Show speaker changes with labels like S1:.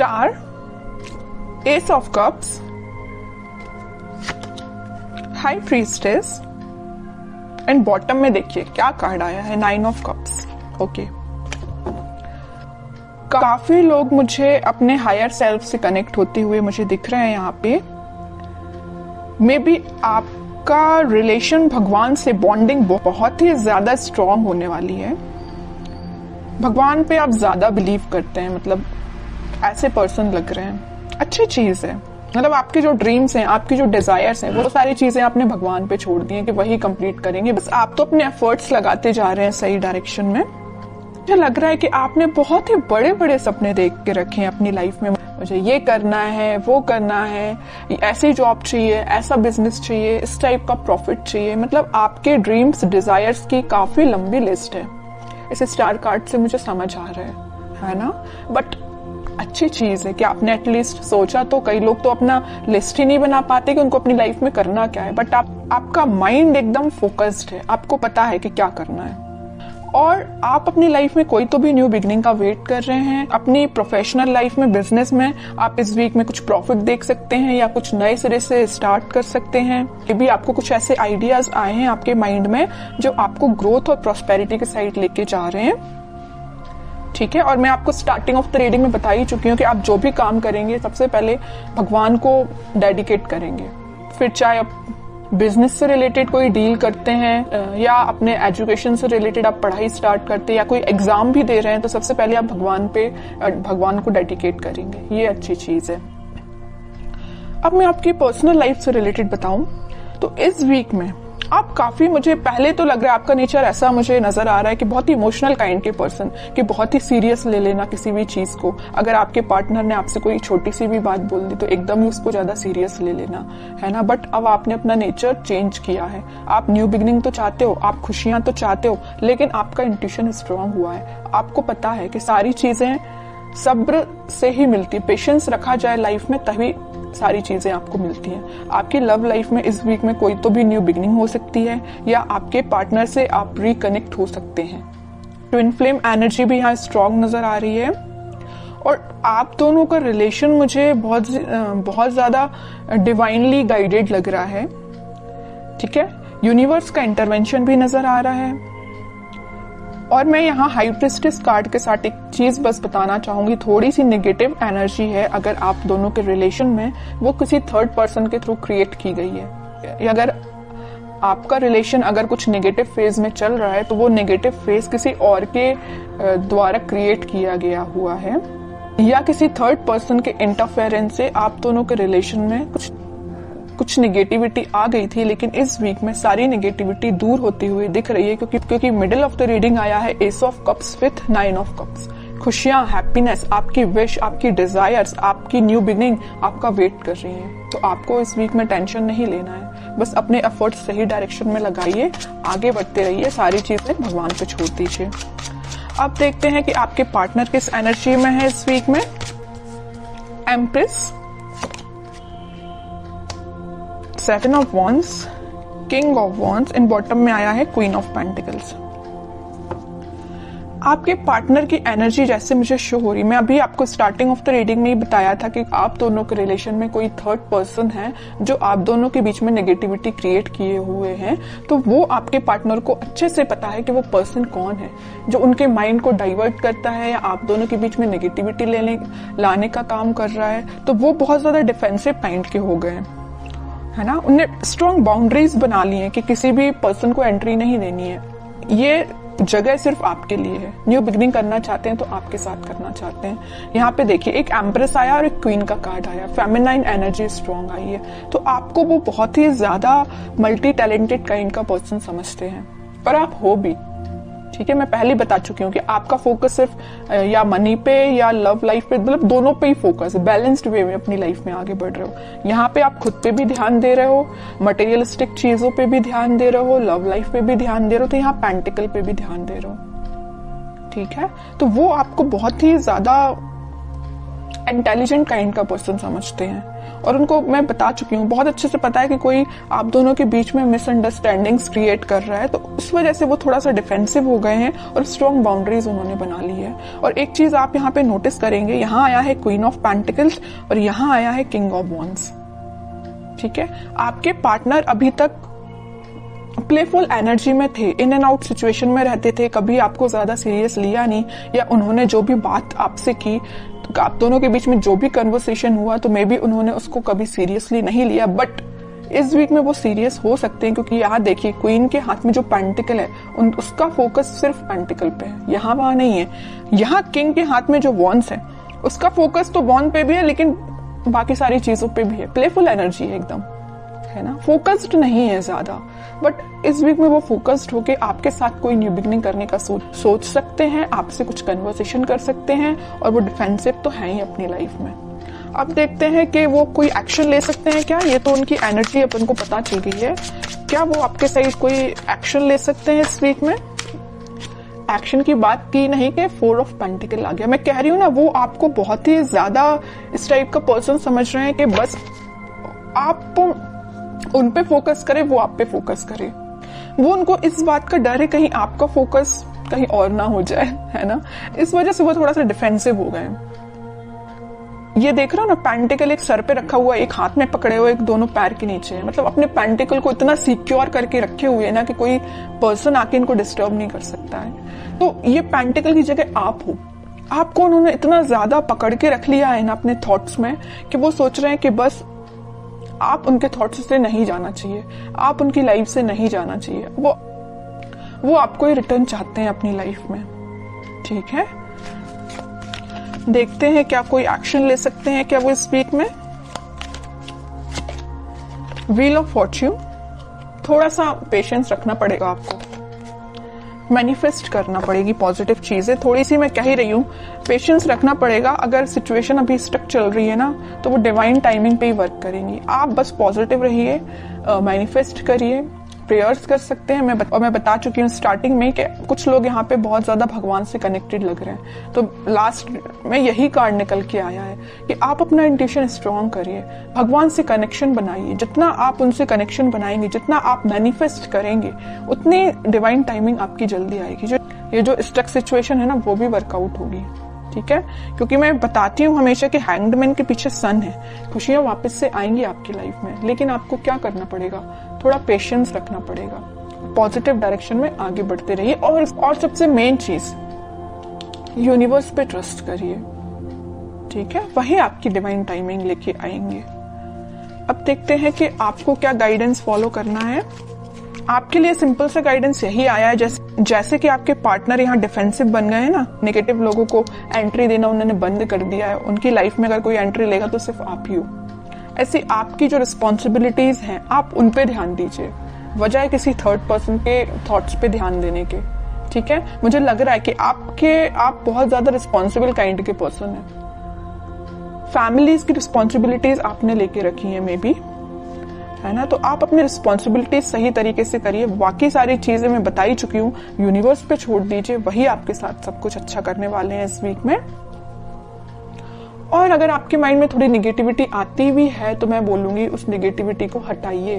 S1: Star, S of cups, high priestess and bottom में देखिए क्या कार्ड आया है, 9 ऑफ कप्स। ओके, काफी लोग मुझे अपने हायर सेल्फ से कनेक्ट होते हुए मुझे दिख रहे हैं यहाँ पे। मे बी आपका रिलेशन भगवान से बॉन्डिंग बहुत ही ज्यादा स्ट्रांग होने वाली है। भगवान पे आप ज्यादा बिलीव करते हैं, मतलब ऐसे पर्सन लग रहे हैं। अच्छी चीज है, मतलब आपके जो ड्रीम्स हैं, आपकी जो डिजायर्स हैं, वो सारी चीजें आपने भगवान पे छोड़ दी हैं कि वही कंप्लीट करेंगे। बस आप तो अपने एफर्ट्स लगाते जा रहे हैं सही डायरेक्शन में। मुझे लग रहा है कि आपने बहुत ही बड़े बड़े सपने देख के रखे हैं अपनी लाइफ में। मुझे ये करना है, वो करना है, ऐसी जॉब चाहिए, ऐसा बिजनेस चाहिए, इस टाइप का प्रॉफिट चाहिए। मतलब आपके ड्रीम्स, डिजायर्स की काफी लंबी लिस्ट है। इस स्टार कार्ड से मुझे समझ आ रहा है ना। बट अच्छी चीज है कि आपने एटलीस्ट सोचा। तो कई लोग तो अपना लिस्ट ही नहीं बना पाते कि उनको अपनी लाइफ में करना क्या है। बट आपका माइंड एकदम फोकस्ड है, आपको पता है कि क्या करना है। और आप अपनी लाइफ में कोई तो भी न्यू बिगनिंग का वेट कर रहे हैं। अपनी प्रोफेशनल लाइफ में, बिजनेस में आप इस वीक में कुछ प्रॉफिट देख सकते हैं या कुछ नए सिरे से स्टार्ट कर सकते हैं। ये भी आपको कुछ ऐसे आइडियाज आए हैं आपके माइंड में जो आपको ग्रोथ और प्रॉस्पेरिटी के साइड लेके जा रहे हैं। ठीक है, और मैं आपको स्टार्टिंग ऑफ द रीडिंग में बता ही चुकी हूँ कि आप जो भी काम करेंगे सबसे पहले भगवान को डेडिकेट करेंगे। फिर चाहे आप बिजनेस से रिलेटेड कोई डील करते हैं या अपने एजुकेशन से रिलेटेड आप पढ़ाई स्टार्ट करते हैं या कोई एग्जाम भी दे रहे हैं, तो सबसे पहले आप भगवान को डेडिकेट करेंगे। ये अच्छी चीज है। अब मैं आपकी पर्सनल लाइफ से रिलेटेड बताऊं तो इस वीक में आप काफी, मुझे पहले तो लग रहा है आपका नेचर ऐसा मुझे नजर आ रहा है कि बहुत ही इमोशनल काइंड के पर्सन, कि बहुत ही सीरियस ले लेना किसी भी चीज को। अगर आपके पार्टनर ने आपसे कोई छोटी सी भी बात बोल दी तो एकदम ही उसको ज्यादा सीरियस ले लेना, है ना। बट अब आपने अपना नेचर चेंज किया है। आप न्यू बिगनिंग तो चाहते हो, आप खुशियां तो चाहते हो, लेकिन आपका इंट्यूशन स्ट्रांग हुआ है। आपको पता है कि सारी चीजें सब्र से ही मिलती है। पेशेंस रखा जाए लाइफ में तभी सारी चीजें आपको मिलती हैं। आपकी लव लाइफ में इस वीक में कोई तो भी न्यू बिगनिंग हो सकती है या आपके पार्टनर से आप रिकनेक्ट हो सकते हैं। ट्विन फ्लेम एनर्जी भी यहाँ स्ट्रांग नजर आ रही है और आप दोनों का रिलेशन मुझे बहुत ज्यादा डिवाइनली गाइडेड लग रहा है। ठीक है, यूनिवर्स का इंटरवेंशन भी नजर आ रहा है। और मैं यहाँ हाई प्रीस्टेस कार्ड के साथ एक चीज बस बताना चाहूंगी, थोड़ी सी नेगेटिव एनर्जी है अगर आप दोनों के रिलेशन में, वो किसी थर्ड पर्सन के थ्रू क्रिएट की गई है। अगर आपका रिलेशन अगर कुछ नेगेटिव फेज में चल रहा है तो वो नेगेटिव फेज किसी और के द्वारा क्रिएट किया गया हुआ है या किसी थर्ड पर्सन के इंटरफेरेंस से आप दोनों के रिलेशन में कुछ नेगेटिविटी आ गई थी। लेकिन इस वीक में सारी नेगेटिविटी दूर होती हुई दिख रही है क्योंकि मिडिल ऑफ द रीडिंग आया है S of cups with 9 of cups. खुशियां, हैप्पीनेस, आपकी विश, आपकी डिजायर्स, आपकी न्यू बिगनिंग आपका वेट कर रही है। तो आपको इस वीक में टेंशन नहीं लेना है, बस अपने एफर्ट्स सही डायरेक्शन में लगाइए, आगे बढ़ते रहिए, सारी चीजें भगवान पे छोड़ दीजिए। अब देखते हैं कि आपके पार्टनर किस एनर्जी में है इस वीक में। Empress, 7 of wands, king of wands, in bottom में आया है क्वीन ऑफ पेंटिकल्स। आपके पार्टनर की एनर्जी जैसे मुझे शो हो रही, मैं अभी आपको स्टार्टिंग ऑफ द रीडिंग में ही बताया था कि आप दोनों के रिलेशन में कोई थर्ड पर्सन है जो आप दोनों के बीच में नेगेटिविटी क्रिएट किए हुए हैं। तो वो आपके पार्टनर को अच्छे से पता है कि वो पर्सन कौन है जो उनके माइंड को डाइवर्ट करता है या आप दोनों के बीच में नेगेटिविटी लाने का काम कर रहा है। तो वो बहुत ज्यादा डिफेंसिव काइंड के हो गए, है ना। उन्हें स्ट्रॉन्ग बाउंड्रीज बना ली है कि किसी भी पर्सन को एंट्री नहीं देनी है। ये जगह सिर्फ आपके लिए है। न्यू बिगनिंग करना चाहते हैं तो आपके साथ करना चाहते हैं। यहाँ पे देखिए एक एम्प्रेस आया और एक क्वीन का कार्ड आया, फेमिनाइन एनर्जी स्ट्रॉन्ग आई है। तो आपको वो बहुत ही ज्यादा मल्टी टैलेंटेड काइंड का पर्सन समझते हैं, पर आप हो भी। ठीक है, मैं पहले बता चुकी हूँ कि आपका फोकस सिर्फ या मनी पे या लव लाइफ पे, मतलब दोनों पे ही फोकस है। बैलेंस्ड वे में अपनी लाइफ में आगे बढ़ रहे हो। यहाँ पे आप खुद पे भी ध्यान दे रहे हो, मटेरियलिस्टिक चीजों पे भी ध्यान दे रहे हो, लव लाइफ पे भी ध्यान दे रहे हो, तो यहाँ पेंटिकल पे भी ध्यान दे रहे हो। ठीक है, तो वो आपको बहुत ही ज्यादा इंटेलिजेंट काइंड का पर्सन समझते हैं, और उनको मैं बता चुकी हूँ, बहुत अच्छे से पता है कि कोई आप दोनों के बीच में मिसअंडरस्टैंडिंग्स क्रिएट कर रहा है, तो उस वजह से वो थोड़ा सा डिफेंसिव हो गए हैं और स्ट्रॉन्ग बाउंड्रीज उन्होंने बना ली है। और एक चीज आप यहाँ पे नोटिस करेंगे, यहाँ आया है क्वीन ऑफ पेंटिकल्स और यहाँ आया है किंग ऑफ वॉन्ड्स। ठीक है, आपके पार्टनर अभी तक प्लेफुल एनर्जी में थे, इन एंड आउट सिचुएशन में रहते थे, कभी आपको ज्यादा सीरियस लिया नहीं, या उन्होंने जो भी बात आपसे की, तो आप दोनों के बीच में जो भी कन्वर्सेशन हुआ तो मे बी उन्होंने उसको कभी सीरियसली नहीं लिया। बट इस वीक में वो सीरियस हो सकते हैं, क्योंकि यहाँ देखिए क्वीन के हाथ में जो पेंटिकल है उसका फोकस सिर्फ पेंटिकल पे है, यहाँ वहां नहीं है। यहाँ किंग के हाथ में जो वॉन्ड्स है उसका फोकस तो वॉन्ड पे भी है, लेकिन बाकी सारी चीजों पे भी है। प्लेफुल एनर्जी है एकदम, है ना, फोकस्ड नहीं है ज्यादा। बट इस वीक में वो फोकस्ड होके आपके साथ कोई न्यू बिगनिंग करने का सोच सकते हैं, आपसे कुछ कन्वर्सेशन कर सकते हैं, और वो डिफेंसिव तो है ही अपनी लाइफ में। अब देखते हैं कि वो कोई एक्शन ले सकते हैं क्या। ये तो उनकी एनर्जी अपन को पता चल गई है, क्या वो आपके साइड कोई एक्शन ले सकते हैं इस वीक में। एक्शन की बात की नहीं कि 4 ऑफ पेंटिकल आ गया। मैं कह रही हूँ ना, वो आपको बहुत ही ज्यादा इस टाइप का पर्सन समझ रहे हैं कि बस आप उन पे फोकस करें, वो आप पे फोकस करें। वो उनको इस बात का डर है कहीं आपका फोकस कहीं और ना हो जाए, है ना, इस वजह से वो थोड़ा सा डिफेंसिव हो गए। ये देख रहे हो ना, पेंटिकल एक सर पे रखा हुआ, एक हाथ में पकड़े हुए, एक दोनों पैर के नीचे है। मतलब अपने पेंटिकल को इतना सिक्योर करके रखे हुए है ना कि कोई पर्सन आके इनको डिस्टर्ब नहीं कर सकता है। तो ये पेंटिकल की जगह आप हो, आपको उन्होंने इतना ज्यादा पकड़ के रख लिया है ना अपने थॉट्स में कि वो सोच रहे हैं कि बस आप उनके थॉट्स से नहीं जाना चाहिए, आप उनकी लाइफ से नहीं जाना चाहिए। वो आपको ही रिटर्न चाहते हैं अपनी लाइफ में। ठीक है, देखते हैं क्या कोई एक्शन ले सकते हैं क्या वो इस वीक में। व्हील ऑफ फॉर्च्यून, थोड़ा सा पेशेंस रखना पड़ेगा आपको, मैनिफेस्ट करना पड़ेगी पॉजिटिव चीजें। थोड़ी सी मैं कह ही रही हूँ, पेशेंस रखना पड़ेगा। अगर सिचुएशन अभी स्टक चल रही है ना, तो वो डिवाइन टाइमिंग पे ही वर्क करेंगी। आप बस पॉजिटिव रहिए, मैनिफेस्ट करिए, प्रेयर्स कर सकते हैं। मैं बता चुकी हूँ स्टार्टिंग में कि कुछ लोग यहाँ पे बहुत ज्यादा भगवान से कनेक्टेड लग रहे हैं, तो लास्ट में यही कार्ड निकल के आया है कि आप अपना इंट्यूशन स्ट्रांग करिए, भगवान से कनेक्शन बनाइए। जितना आप उनसे कनेक्शन बनाएंगे, जितना आप मैनिफेस्ट करेंगे, उतनी डिवाइन टाइमिंग आपकी जल्दी आएगी। ये जो स्टक सिचुएशन है ना, वो भी वर्कआउट होगी। ठीक है, क्योंकि मैं बताती हूँ हमेशा कि हैंग्ड मैन के पीछे सन है, खुशियां वापस से आएंगी आपकी लाइफ में, लेकिन आपको क्या करना पड़ेगा, थोड़ा पेशेंस रखना पड़ेगा, पॉजिटिव डायरेक्शन में आगे बढ़ते रहिए। और सबसे मेन चीज, यूनिवर्स पे ट्रस्ट करिए। ठीक है, वही आपकी डिवाइन टाइमिंग लेके आएंगे। अब देखते हैं कि आपको क्या गाइडेंस फॉलो करना है। आपके लिए सिंपल सा गाइडेंस यही आया है, जैसे कि आपके पार्टनर यहाँ डिफेंसिव बन गए हैं ना, नेगेटिव लोगों को एंट्री देना उन्होंने बंद कर दिया है, उनकी लाइफ में अगर कोई एंट्री लेगा तो सिर्फ आप ही हो। ऐसे आपकी जो रिस्पॉन्सिबिलिटीज हैं आप उन पे ध्यान दीजिए, बजाय किसी थर्ड पर्सन के थॉट्स पे ध्यान देने के। ठीक है, मुझे लग रहा है कि आप बहुत ज्यादा रिस्पॉन्सिबल काइंड के पर्सन हैं। फैमिलीज की रिस्पॉन्सिबिलिटीज आपने लेके रखी है मे बी, है ना, तो आप अपनी रिस्पॉन्सिबिलिटीज सही तरीके से करिए। बाकी सारी चीजें मैं बता ही चुकी हूँ, यूनिवर्स पे छोड़ दीजिए, वही आपके साथ सब कुछ अच्छा करने वाले हैं इस वीक में। और अगर आपके माइंड में थोड़ी निगेटिविटी आती भी है तो मैं बोलूंगी उस निगेटिविटी को हटाइए।